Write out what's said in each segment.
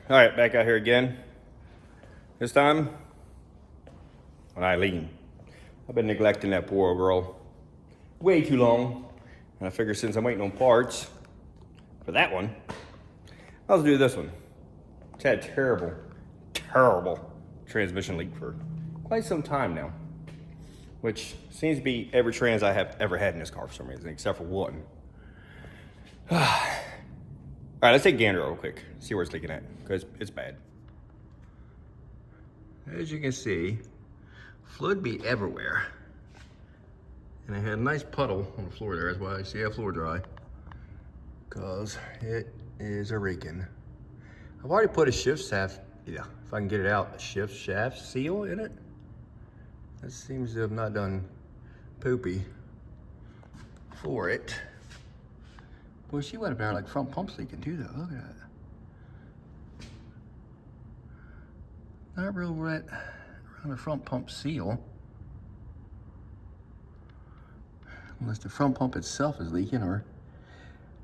All right, back out here again. This time, on Eileen. I've been neglecting that poor old girl way too long. And I figure since I'm waiting on parts for that one, I'll do this one. It's had a terrible transmission leak for quite some time now. Which seems to be every trans I have ever had in this car for some reason, except for one. All right, let's take a gander real quick, see where it's leaking at, because it's bad. As you can see, fluid be everywhere. And it had a nice puddle on the floor there. That's why I see that floor dry. Because it is a reeking. I've already put a shift shaft, if I can get it out, a shift shaft seal in it. That seems to have not done poopy for it. Boy, she went up there like front pump's leaking too though, look at that. Not real wet around the front pump seal. Unless the front pump itself is leaking or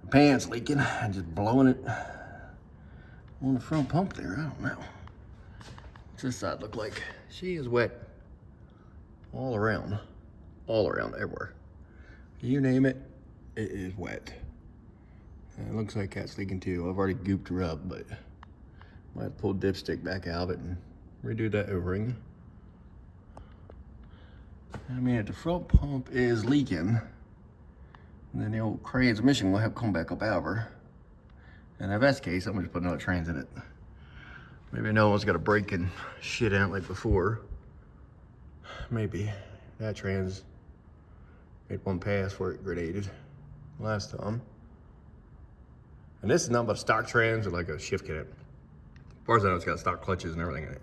the pan's leaking and just blowing it on the front pump there, I don't know. What's this side look like? She is wet all around, everywhere. You name it, it is wet. And it looks like that's leaking too. I've already gooped her up, but might have to pull dipstick back out of it and redo that O-ring. I mean, if the front pump is leaking, then the old transmission will have to come back up out of her. And if that's the case, I'm gonna just put another trans in it. Maybe another one's got a break and shit in it like before. Maybe that trans made one pass where it grenaded last time. And this is not but a stock trans or like a shift kit. As far as I know, it's got stock clutches and everything in it.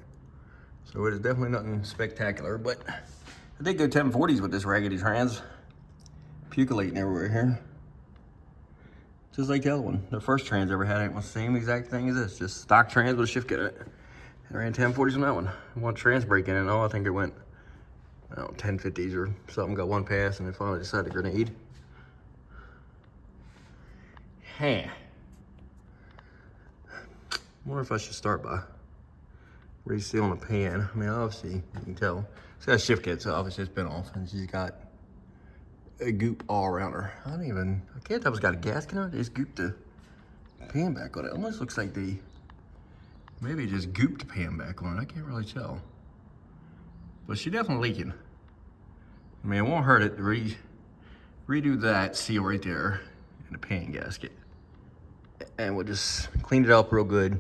So it is definitely nothing spectacular, but I did go 1040s with this raggedy trans. Puculating everywhere here. Just like the other one. The first trans I ever had ain't the same exact thing as this. Just stock trans with a shift kit in it. I ran 1040s on that one. One trans break in it, and I think it went, I don't know, 1050s or something. Got one pass and then finally decided to grenade. Huh. Wonder if I should start by resealing the pan. I mean, obviously, you can tell. It's got a shift kit, so obviously it's been off, and she's got a goop all around her. I can't tell if it's got a gasket on it. They just gooped the pan back on it. Almost looks like maybe just gooped the pan back on it. I can't really tell. But she's definitely leaking. I mean, it won't hurt it to redo that seal right there in the pan gasket. And we'll just clean it up real good.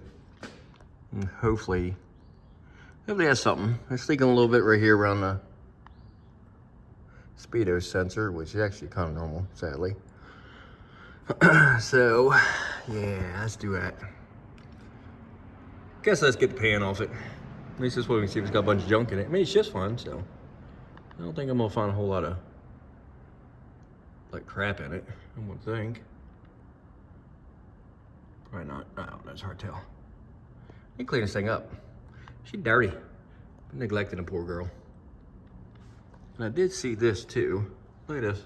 And hopefully that's something. It's leaking a little bit right here around the speedo sensor, which is actually kind of normal, sadly. So, yeah, let's do that. Guess let's get the pan off it. At least this way we can see if it's got a bunch of junk in it. I mean, it's just fun, so I don't think I'm gonna find a whole lot of like crap in it, I wouldn't think. Probably not. I don't know, it's hard to tell. Let me clean this thing up. She's dirty. I'm neglecting a poor girl. And I did see this too. Look at this.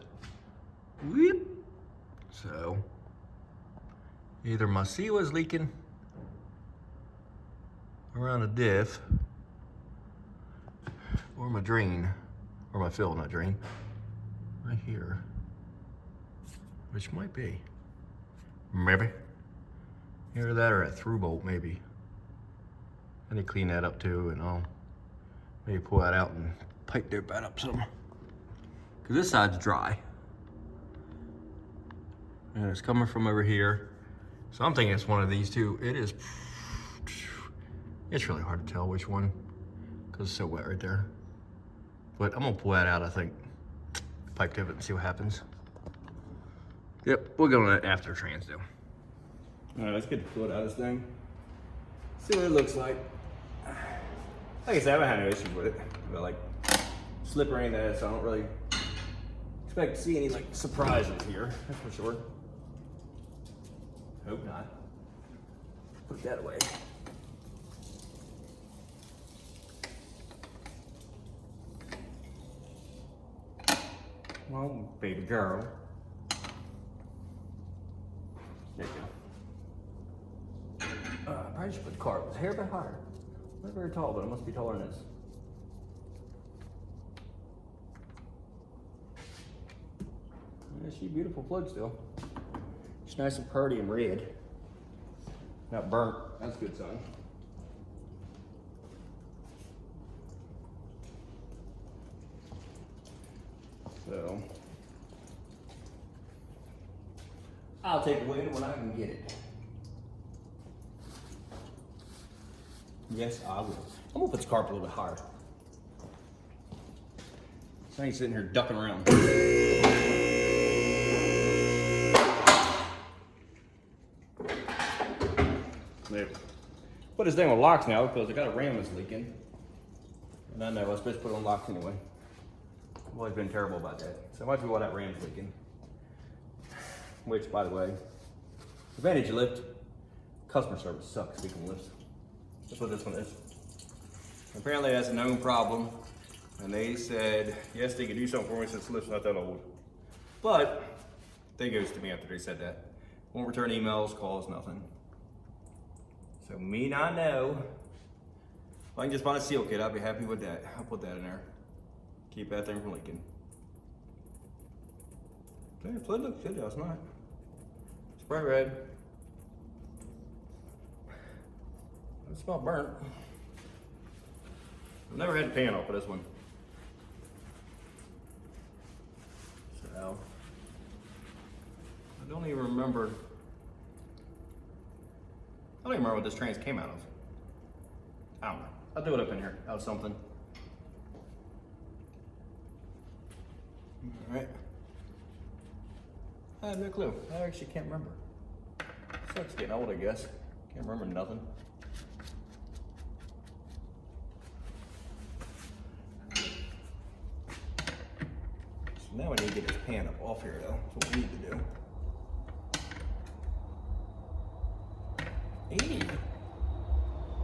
Whoop. So, either my seal is leaking around the diff, or my drain, or my fill, not drain, right here. Which might be. Maybe. Either that or a through bolt, maybe. I need to clean that up too, and I'll maybe pull that out and pipe dope that up some. Because this side's dry. And it's coming from over here. So I'm thinking it's one of these two. It's really hard to tell which one, because it's so wet right there. But I'm gonna pull that out, I think. Pipe dope it and see what happens. Yep, we'll go on that after trans though. All right, let's get the fluid out of this thing. See what it looks like. Like I said, I haven't had no issues with it. But like slip or anything like that, so I don't really expect to see any like surprises here, that's for sure. Hope not. Put that away. Well, baby girl. There you go. I just put the car. It was a hair bit higher. Not very tall, but it must be taller than this. Yeah, she's beautiful float still. She's nice and pretty and red. Not burnt. That's a good sign. So I'll take a win when I can get it. Yes, I will. I'm gonna put the carpet a little bit higher. So I ain't sitting here ducking around. There. Put this thing on locks now because I got a ram that's leaking. And I know I was supposed to put it on locks anyway. I've always been terrible about that. So it might be why that ram's leaking. Which, by the way, advantage of lift, customer service sucks speaking of lifts. That's what this one is. Apparently that's a known problem. And they said, yes, they could do something for me since the lift's not that old. But they ghosted me after they said that. Won't return emails, calls, nothing. So me not know. If I can just find a seal kit, I'll be happy with that. I'll put that in there. Keep that thing from leaking. Okay, flood looks good last night. It's bright red. It's not burnt. I've never had a pan off of this one. So, I don't even remember. I don't even remember what this trans came out of. I don't know. I'll do it up in here, out of something. All right. I have no clue. I actually can't remember. Sucks getting old, I guess. Can't remember nothing. So now we need to get this pan up off here, though. That's what we need to do. Hey,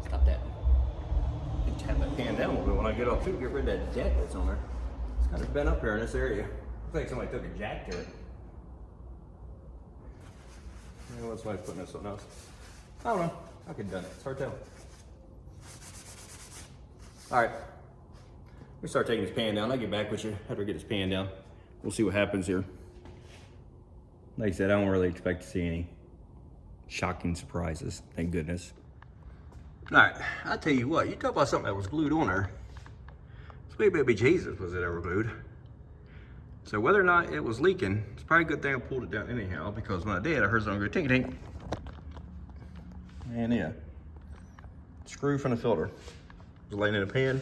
stop that. I can tap that pan down a little bit when I get off too, get rid of that jack that's on there. It's kind of bent up here in this area. Looks like somebody took a jack to it. Yeah, what's somebody putting this something else? I don't know. I could have done it. It's hard to tell. All right. We start taking this pan down. I'll get back with you after we get this pan down. We'll see what happens here. Like I said, I don't really expect to see any shocking surprises, thank goodness. All right, I'll tell you what, you talk about something that was glued on there. Sweet baby Jesus, was it ever glued? So whether or not it was leaking, it's probably a good thing I pulled it down anyhow, because when I did, I heard something go tink-tink. And yeah, screw from the filter. Was laying in a pan.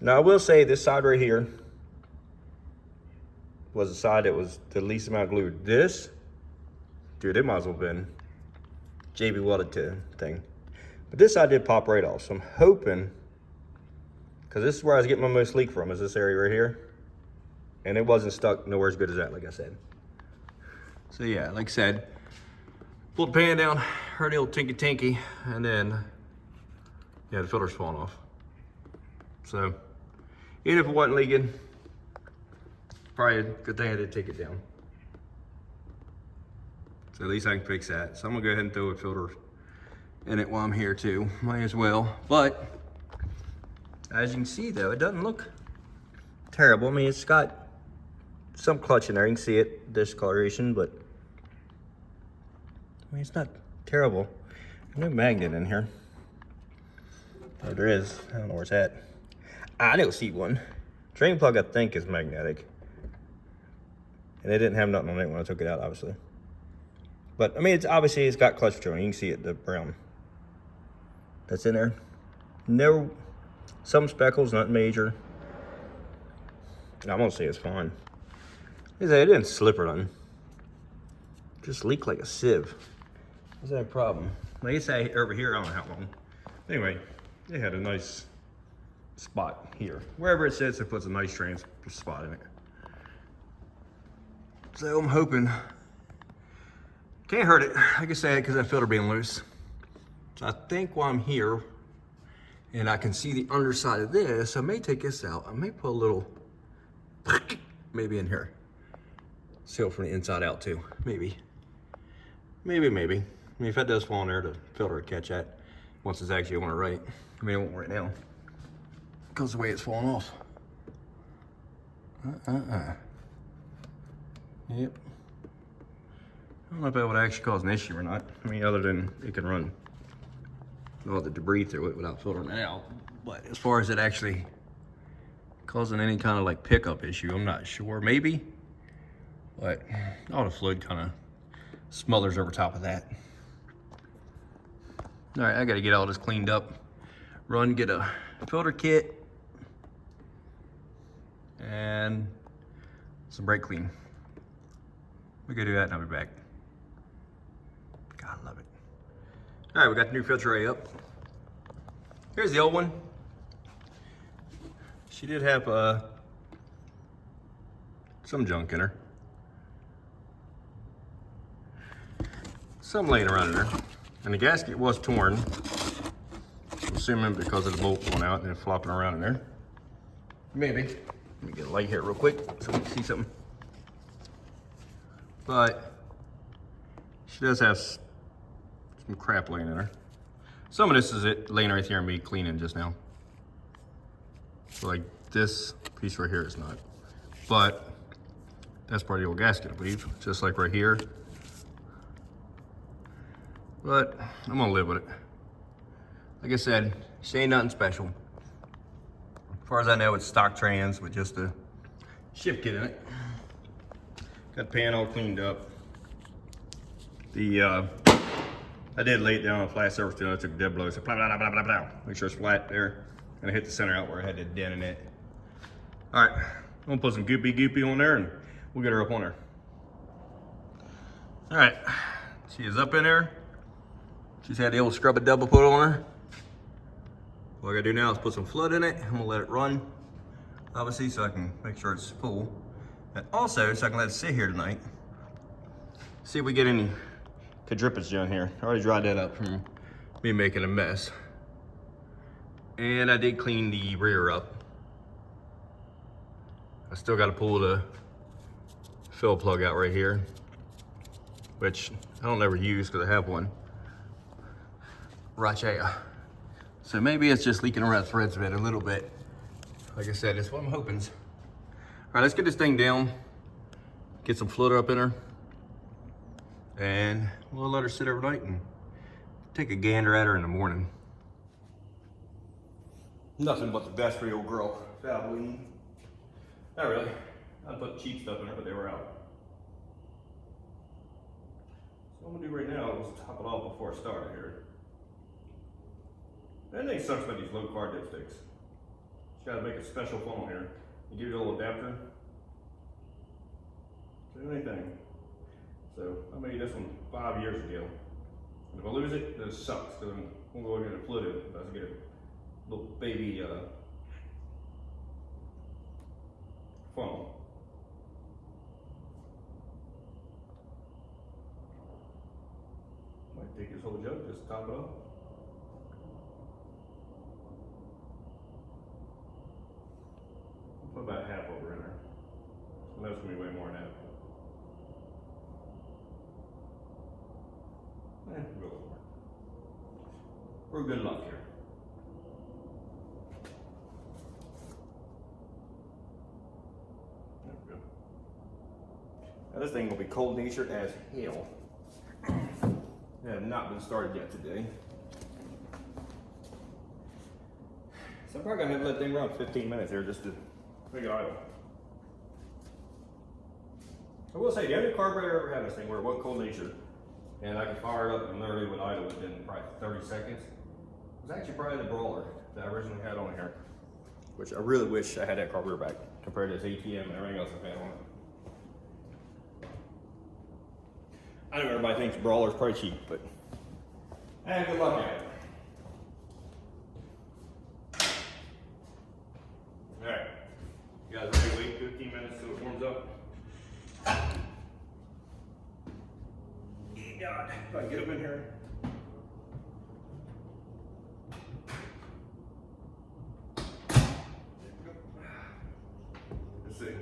Now I will say this side right here was the side that was the least amount glued. This, dude, it might as well have been JB welded to thing. But this side did pop right off. So I'm hoping, because this is where I was getting my most leak from, is this area right here. And it wasn't stuck nowhere as good as that, like I said. So yeah, like I said, pulled the pan down, heard the old tinky, and then, yeah, the filter's falling off. So, even if it wasn't leaking, probably a good thing I did take it down. So at least I can fix that. So I'm gonna go ahead and throw a filter in it while I'm here too. Might as well. But as you can see though, it doesn't look terrible. I mean, it's got some clutch in there. You can see it, discoloration, but I mean, it's not terrible. There's no magnet in here. Oh, there is. I don't know where it's at. I don't see one. Drain plug, I think, is magnetic. And it didn't have nothing on it when I took it out, obviously. But, I mean, it's obviously, it's got clutch control. You can see it, the brown that's in there. No, some speckles, not major. I'm gonna say it's fine. It didn't slip or nothing. Just leaked like a sieve. What's that problem? Like I say, over here, I don't know how long. Anyway, it had a nice spot here. Wherever it sits, it puts a nice trans spot in it. So I'm hoping, can't hurt it, like I said, because that filter being loose. So I think while I'm here, and I can see the underside of this, I may take this out. I may put a little, maybe in here. Seal from the inside out too, maybe. Maybe. I mean, if that does fall in there, the filter would catch that. once it's actually on it right. I mean, it won't right now because the way it's falling off. Yep. I don't know if that would actually cause an issue or not. I mean, other than it can run all the debris through it without filtering it out. But as far as it actually causing any kind of like pickup issue, I'm not sure. Maybe, but all the fluid kind of smothers over top of that. All right, I got to get all this cleaned up. Run, get a filter kit and some brake clean. We go do that and I'll be back. God, I love it. All right, we got the new filter array up. Here's the old one. She did have some junk in her. Some laying around in there. And the gasket was torn. I'm assuming because of the bolt going out and it flopping around in there. Maybe. Let me get a light here real quick so we can see something. But she does have some crap laying in her. Some of this is it laying right here and me cleaning just now. So like this piece right here is not. But that's part of the old gasket, I believe. Just like right here. But I'm gonna live with it. Like I said, she ain't nothing special. As far as I know, it's stock trans with just a shift kit in it. Got the pan all cleaned up. I did lay it down on a flat surface till I took a dead blow. So blah, blah, blah, blah, blah. Make sure it's flat there. And I hit the center out where I had the dent in it. All right, I'm gonna put some goopy on there and we'll get her up on there. All right, she is up in there. She's had the old scrub a double put on her. What I gotta do now is put some flood in it. I'm gonna let it run, obviously, so I can make sure it's full. And also, so I can let it sit here tonight. See if we get any quadrupeds down here. I already dried that up from me making a mess. And I did clean the rear up. I still gotta pull the fill plug out right here, which I don't ever use because I have one. Right there. So maybe it's just leaking around threads of it a little bit. Like I said, that's what I'm hoping. All right, let's get this thing down, get some fluid up in her, and we'll let her sit overnight and take a gander at her in the morning. Nothing but the best for the old girl. Valvoline. Not really. I put cheap stuff in her, but they were out. So what I'm gonna do right now is top it off before I start here. That thing sucks about these low car dipsticks. Just gotta make a special funnel here. You give it a little adapter. Do anything. So I made this one 5 years ago. And if I lose it, then it sucks because I'm gonna go get it flooded if I get a little baby funnel. Might take this whole jug, just top it off. Put about half over in there. So that's gonna be way more than that. We'll go more. We're good luck here. There we go. Now this thing will be cold natured as hell. It has not been started yet today. So I'm probably gonna have to let that thing run 15 minutes here just to make it idle. I will say, the only carburetor I ever had this thing where it wasn't cold natured, and I could fire it up and literally would idle within probably 30 seconds, was actually probably the Brawler that I originally had on here, which I really wish I had that carburetor back compared to this ATM and everything else I've had on it. I know everybody thinks Brawler's probably cheap, but I had good luck at it. All right. You guys ready to wait 15 minutes till it warms up? God, if I can get up in here. Let's see.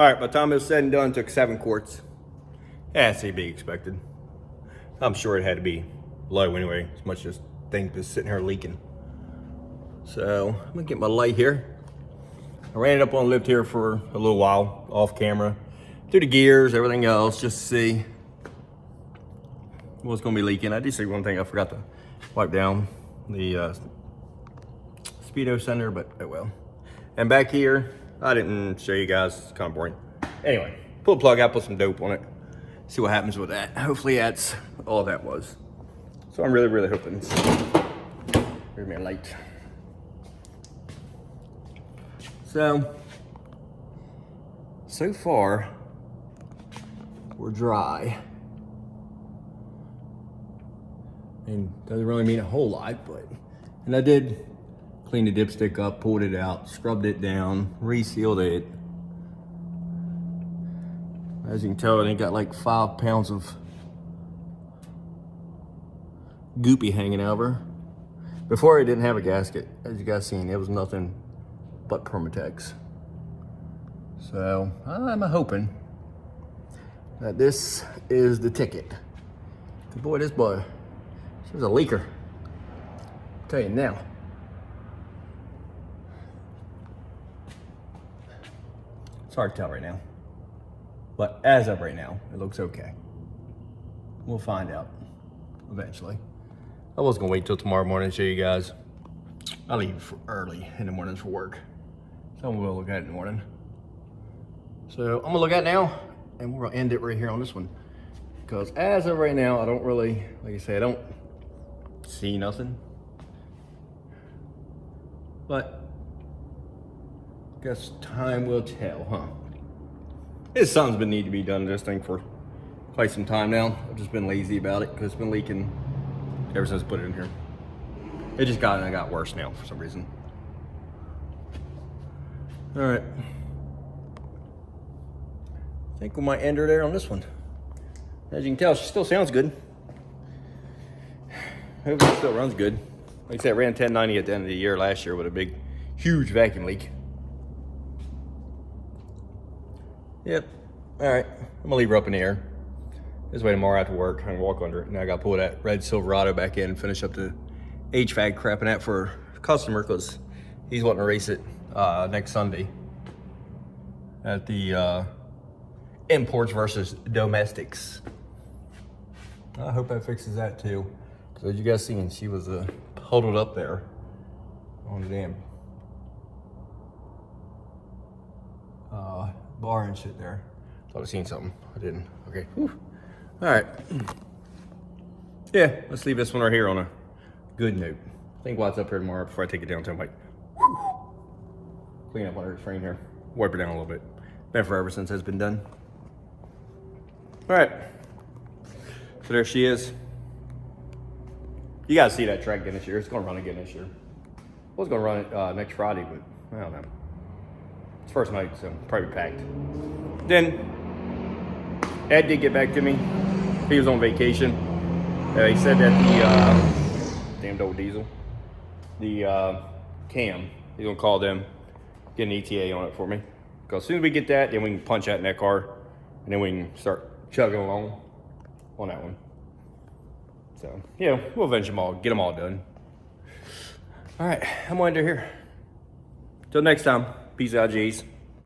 All right, by the time it was said and done, it took 7 quarts. That's to be expected. I'm sure it had to be low anyway, as much as things just sitting here leaking. So I'm gonna get my light here. I ran it up on the lift here for a little while, off camera. Through the gears, everything else, just to see what's gonna be leaking. I did see one thing, I forgot to wipe down the speedo sender, but oh well. And back here, I didn't show you guys, it's kind of boring. Anyway, pull the plug out, put some dope on it, see what happens with that. Hopefully that's all that was. So I'm really, really hoping. Here's my light. So far, we're dry. And doesn't really mean a whole lot, but, and I did clean the dipstick up, pulled it out, scrubbed it down, resealed it. As you can tell, it got like 5 pounds of goopy hanging out of her. Before it didn't have a gasket, as you guys seen, it was nothing but Permatex. So I'm hoping that this is the ticket. Good boy, this boy, she was a leaker. I'll tell you now. It's hard to tell right now, but as of right now, it looks okay. We'll find out eventually. I was gonna wait till tomorrow morning to show you guys. I leave early in the mornings for work, so we'll look at it in the morning. So I'm gonna look at it now, and we're gonna end it right here on this one. Because as of right now, I don't really, like I say, I don't see nothing. But guess time will tell, huh? This something's been need to be done to this thing for quite some time now. I've just been lazy about it because it's been leaking ever since I put it in here. It just got worse now for some reason. All right. I think we might end her there on this one. As you can tell, she still sounds good. Hopefully it still runs good. Like I said, I ran 1090 at the end of the year last year with a big, huge vacuum leak. Yep. All right. I'm gonna leave her up in the air. This way tomorrow after work, I can walk under it. And I gotta pull that red Silverado back in and finish up the HVAC crapping that for a customer because he's wanting to race it next Sunday at the imports versus domestics. I hope that fixes that too. Because as you guys seen, she was huddled up there on the damn bar and shit there. Thought I seen something. I didn't. Okay. Whew. All right. Yeah, let's leave this one right here on a good note. I think while it's up here tomorrow, before I take it down to like, clean up under the frame here, wipe it down a little bit. Been forever since it's been done. All right. So there she is. You guys see that track again this year. It's gonna run again this year. I was gonna run it next Friday, but I don't know. It's first night, so probably packed. Then Ed did get back to me. He was on vacation. He said that the damn old diesel, the cam, he's gonna call them, get an ETA on it for me. Because as soon as we get that, then we can punch out in that car, and then we can start chugging along on that one. So yeah, we'll avenge them all, get them all done. All right, I'm gonna end it here. Till next time, peace out, G's.